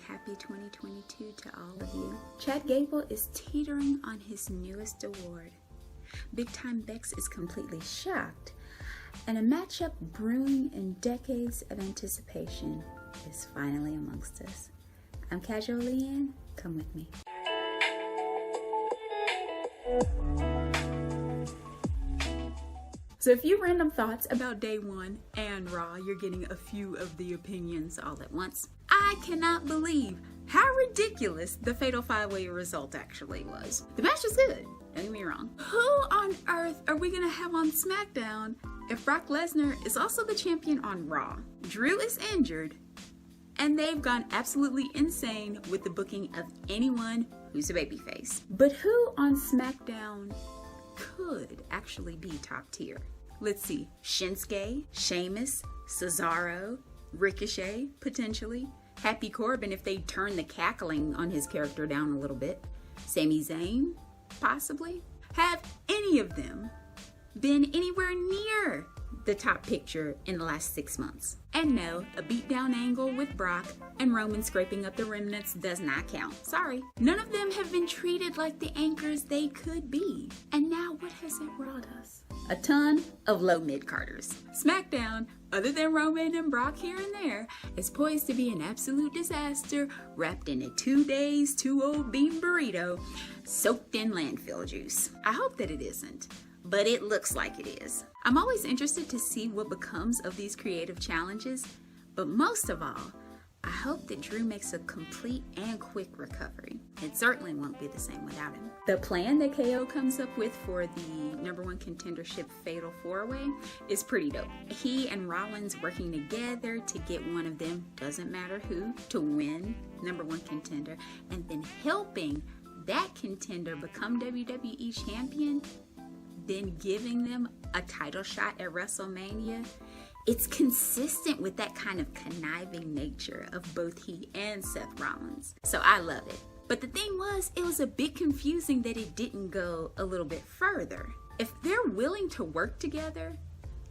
happy 2022 to all of you. Chad Gable is teetering on his newest award. Big Time Bex is completely shocked, and a matchup brewing in decades of anticipation is finally amongst us. I'm Casualeann, come with me. So a few random thoughts about day one and Raw. You're getting a few of the opinions all at once. I cannot believe how ridiculous the Fatal 5-Way result actually was. The match was good, don't get me wrong. Who on earth are we gonna have on Smackdown if Brock Lesnar is also the champion on Raw? Drew is injured, and they've gone absolutely insane with the booking of anyone who's a babyface. But who on SmackDown could actually be top tier? Let's see, Shinsuke, Sheamus, Cesaro, Ricochet, potentially. Happy Corbin if they turn the cackling on his character down a little bit. Sami Zayn, possibly. Have any of them been anywhere near the top picture in the last 6 months? And no, a beatdown angle with Brock and Roman scraping up the remnants does not count. Sorry. None of them have been treated like the anchors they could be. And now what has it brought us? A ton of low mid-carders. SmackDown, other than Roman and Brock here and there, is poised to be an absolute disaster, wrapped in a 2 days, 2-0 bean burrito, soaked in landfill juice. I hope that it isn't, but it looks like it is. I'm always interested to see what becomes of these creative challenges, but most of all, I hope that Drew makes a complete and quick recovery. It certainly won't be the same without him. The plan that KO comes up with for the #1 contendership Fatal 4-Way is pretty dope. He and Rollins working together to get one of them, doesn't matter who, to win #1 contender, and then helping that contender become WWE champion, then giving them a title shot at WrestleMania. It's consistent with that kind of conniving nature of both he and Seth Rollins. So I love it. But the thing was, it was a bit confusing that it didn't go a little bit further. If they're willing to work together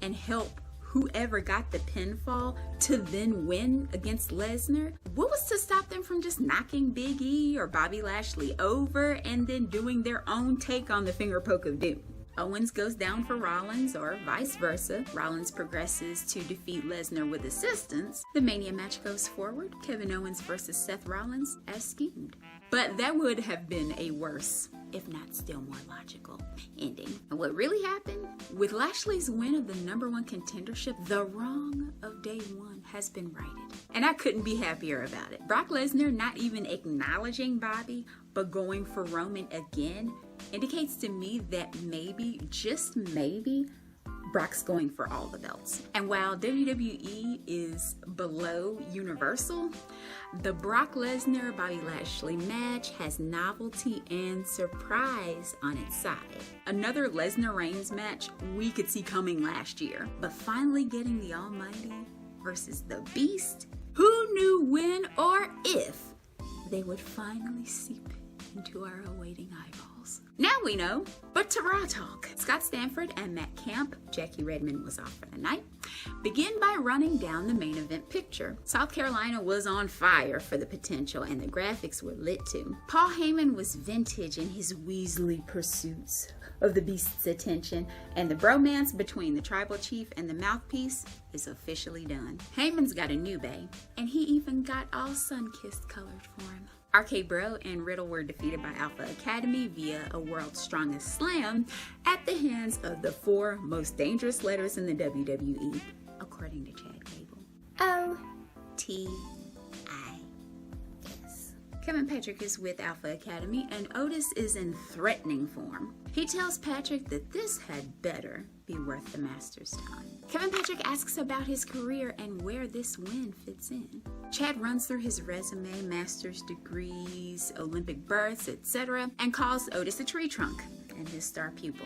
and help whoever got the pinfall to then win against Lesnar, what was to stop them from just knocking Big E or Bobby Lashley over and then doing their own take on the finger poke of doom? Owens goes down for Rollins, or vice versa. Rollins progresses to defeat Lesnar with assistance. The Mania match goes forward. Kevin Owens versus Seth Rollins as schemed. But that would have been a worse, if not still more logical, ending. And what really happened? With Lashley's win of the #1 contendership, the wrong of day one has been righted. And I couldn't be happier about it. Brock Lesnar not even acknowledging Bobby, but going for Roman again, indicates to me that maybe, just maybe, Brock's going for all the belts. And while WWE is below Universal, the Brock Lesnar Bobby Lashley match has novelty and surprise on its side. Another Lesnar Reigns match we could see coming last year, but finally getting the Almighty versus the Beast. Who knew when or if they would finally seep into our awaiting eyeballs? Now we know. But to Raw talk. Scott Stanford and Matt Camp, Jackie Redmond was off for the night, begin by running down the main event picture. South Carolina was on fire for the potential, and the graphics were lit too. Paul Heyman was vintage in his Weasley pursuits of the Beast's attention, and the bromance between the Tribal Chief and the Mouthpiece is officially done. Heyman's got a new bae, and he even got all sun-kissed colored for him. RK Bro and Riddle were defeated by Alpha Academy via a World's Strongest Slam at the hands of the 4 most dangerous letters in the WWE, according to Chad Gable. O-T-I-S. Kevin Patrick is with Alpha Academy, and Otis is in threatening form. He tells Patrick that this had better be worth the Master's time. Kevin Patrick asks about his career and where this win fits in. Chad runs through his resume, master's degrees, Olympic berths, etc., and calls Otis a tree trunk and his star pupil.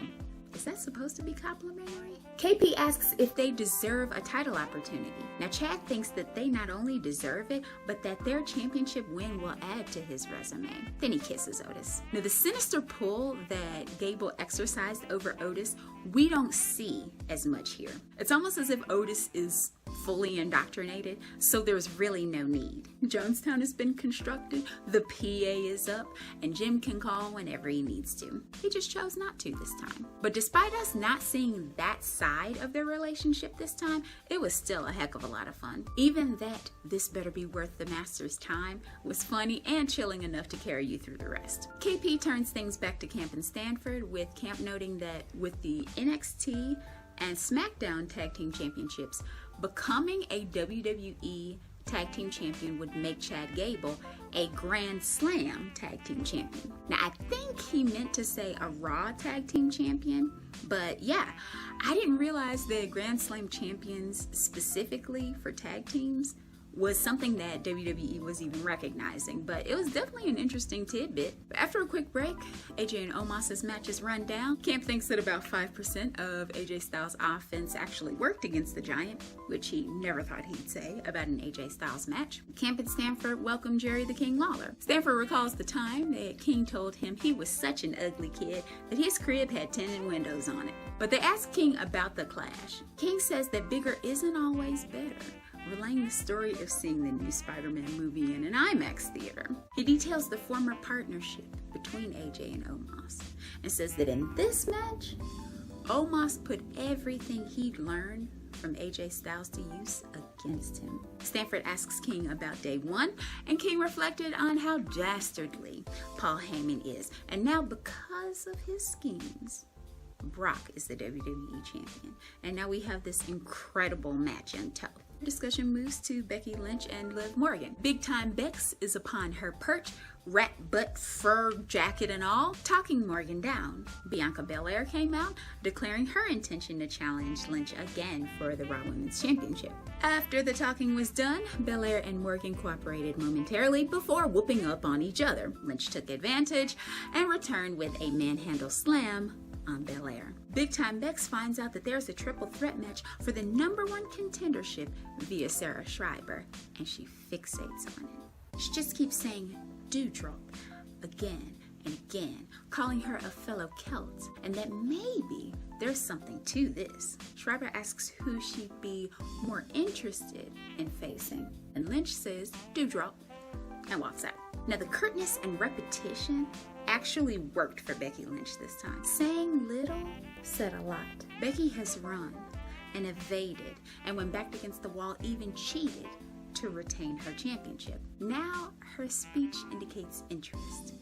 Is that supposed to be complimentary? KP asks if they deserve a title opportunity. Now Chad thinks that they not only deserve it, but that their championship win will add to his resume. Then he kisses Otis. Now the sinister pull that Gable exercised over Otis, we don't see as much here. It's almost as if Otis is fully indoctrinated, so there's really no need. Jonestown has been constructed, the PA is up, and Jim can call whenever he needs to. He just chose not to this time. But despite us not seeing that side of their relationship this time, it was still a heck of a lot of fun. Even that "this better be worth the master's time" was funny and chilling enough to carry you through the rest. KP turns things back to Camp in Stanford, with Camp noting that with the NXT and Smackdown Tag Team Championships, becoming a WWE Tag Team Champion would make Chad Gable a Grand Slam Tag Team Champion. Now, I think he meant to say a Raw Tag Team Champion, but yeah, I didn't realize that Grand Slam Champions specifically for tag teams was something that WWE was even recognizing, but it was definitely an interesting tidbit. After a quick break, AJ and Omos's matches run down. Camp thinks that about 5% of AJ Styles' offense actually worked against the Giant, which he never thought he'd say about an AJ Styles match. Camp and Stanford welcome Jerry the King Lawler. Stanford recalls the time that King told him he was such an ugly kid that his crib had tinted windows on it. But they ask King about the clash. King says that bigger isn't always better, relaying the story of seeing the new Spider-Man movie in an IMAX theater. He details the former partnership between AJ and Omos and says that in this match, Omos put everything he'd learned from AJ Styles to use against him. Stanford asks King about day one, and King reflected on how dastardly Paul Heyman is, and now because of his schemes, Brock is the WWE Champion, and now we have this incredible match in tow. Discussion moves to Becky Lynch and Liv Morgan. Big Time Bex is upon her perch, rat butt fur jacket and all, talking Morgan down. Bianca Belair came out, declaring her intention to challenge Lynch again for the Raw Women's Championship. After the talking was done, Belair and Morgan cooperated momentarily before whooping up on each other. Lynch took advantage and returned with a manhandle slam on Belair. Big Time Bex finds out that there's a triple threat match for the #1 contendership via Sarah Schreiber, and she fixates on it. She just keeps saying "Dewdrop" again and again, calling her a fellow Celt, and that maybe there's something to this. Schreiber asks who she'd be more interested in facing, and Lynch says "Dewdrop" and walks out. Now the curtness and repetition actually worked for Becky Lynch this time. Saying little said a lot. Becky has run and evaded and went back against the wall, even cheated to retain her championship. Now her speech indicates interest,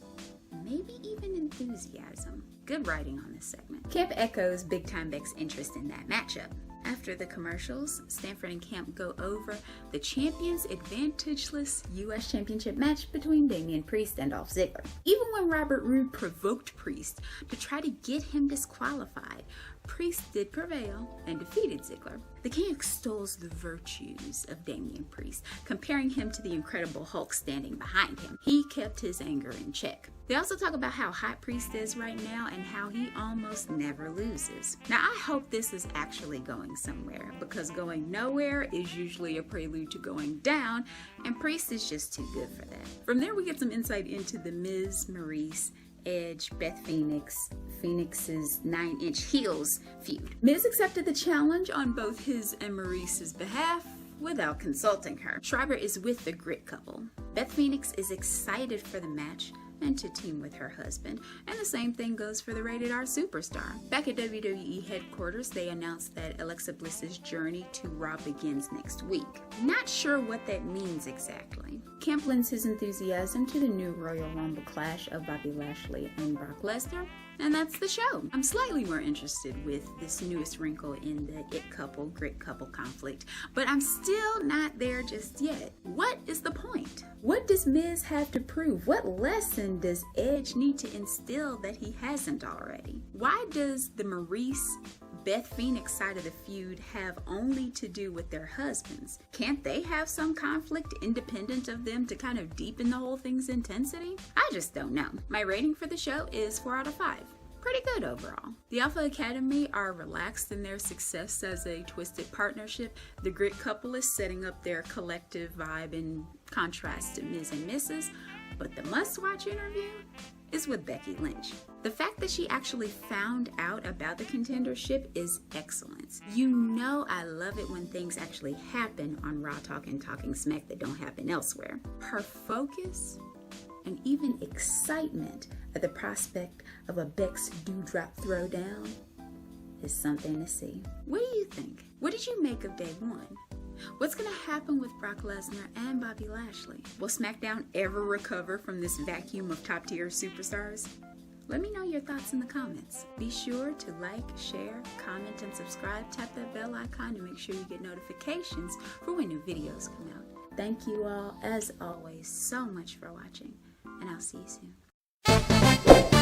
maybe even enthusiasm. Good writing on this segment. Camp echoes Big Time Beck's interest in that matchup. After the commercials, Stanford and Camp go over the Champions Advantageless U.S. Championship match between Damian Priest and Dolph Ziggler. Even when Robert Roode provoked Priest to try to get him disqualified, Priest did prevail and defeated Ziggler. The King extols the virtues of Damian Priest, comparing him to the Incredible Hulk standing behind him. He kept his anger in check. They also talk about how hot Priest is right now and how he almost never loses. Now I hope this is actually going somewhere, because going nowhere is usually a prelude to going down, and Priest is just too good for that. From there we get some insight into the Miz, Maurice, Edge, Beth Phoenix, Phoenix's 9-inch heels feud. Miz accepted the challenge on both his and Maurice's behalf without consulting her. Schreiber is with the Grit couple. Beth Phoenix is excited for the match and to team with her husband, and the same thing goes for the Rated R superstar. Back at WWE headquarters, they announced that Alexa Bliss's journey to Raw begins next week. Not sure what that means exactly. Camp lends his enthusiasm to the new Royal Rumble clash of Bobby Lashley and Brock Lesnar, and that's the show. I'm slightly more interested with this newest wrinkle in the It couple, Grit couple conflict, but I'm still not there just yet. What is the point? What does Miz have to prove? What lesson does Edge need to instill that he hasn't already? Why does the Maurice, Beth Phoenix side of the feud have only to do with their husbands? Can't they have some conflict independent of them to kind of deepen the whole thing's intensity? I just don't know. My rating for the show is 4 out of 5. Pretty good overall. The Alpha Academy are relaxed in their success as a twisted partnership. The Grit couple is setting up their collective vibe in contrast to Ms. and Mrs., but the must-watch interview is with Becky Lynch. The fact that she actually found out about the contendership is excellent. You know I love it when things actually happen on Raw Talk and Talking Smack that don't happen elsewhere. Her focus and even excitement at the prospect of a Bex Dewdrop throwdown is something to see. What do you think? What did you make of day one? What's going to happen with Brock Lesnar and Bobby Lashley? Will SmackDown ever recover from this vacuum of top-tier superstars? Let me know your thoughts in the comments. Be sure to like, share, comment, and subscribe. Tap that bell icon to make sure you get notifications for when new videos come out. Thank you all, as always, so much for watching, and I'll see you soon.